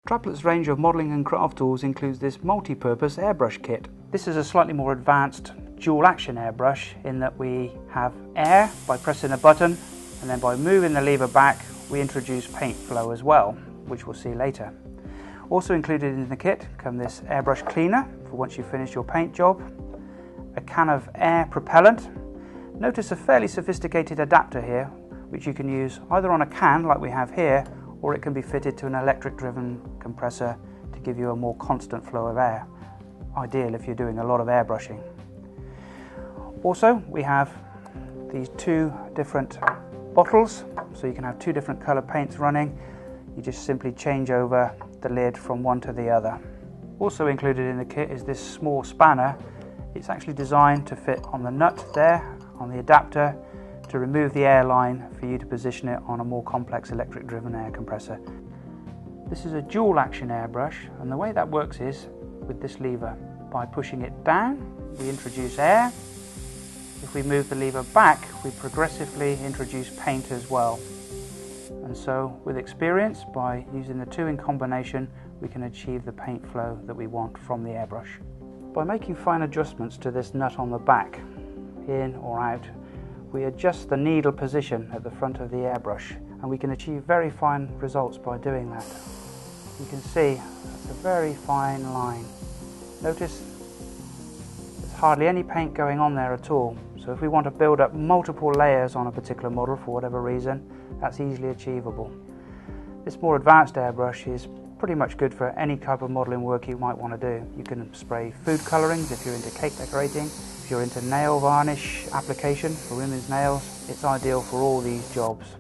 Traplet's range of modelling and craft tools includes this multi-purpose airbrush kit. This is a slightly more advanced dual action airbrush in that we have air by pressing a button, and then by moving the lever back we introduce paint flow as well, which we'll see later. Also included in the kit come this airbrush cleaner for once you've finished your paint job, a can of air propellant. Notice a fairly sophisticated adapter here which you can use either on a can like we have here, or it can be fitted to an electric driven compressor to give you a more constant flow of air. Ideal if you're doing a lot of airbrushing. Also we have these two different bottles, so you can have two different colour paints running. You just simply change over the lid from one to the other. Also included in the kit is this small spanner. It's actually designed to fit on the nut there, on the adapter, to remove the air line for you to position it on a more complex electric driven air compressor. This is a dual action airbrush, and the way that works is with this lever. By pushing it down we introduce air. If we move the lever back we progressively introduce paint as well. And so with experience, by using the two in combination, we can achieve the paint flow that we want from the airbrush. By making fine adjustments to this nut on the back, in or out, we adjust the needle position at the front of the airbrush, and we can achieve very fine results by doing that. You can see that's a very fine line. Notice there's hardly any paint going on there at all, so if we want to build up multiple layers on a particular model for whatever reason, that's easily achievable. This more advanced airbrush is pretty much good for any type of modelling work you might want to do. You can spray food colourings if you're into cake decorating. If you're into nail varnish application for women's nails, it's ideal for all these jobs.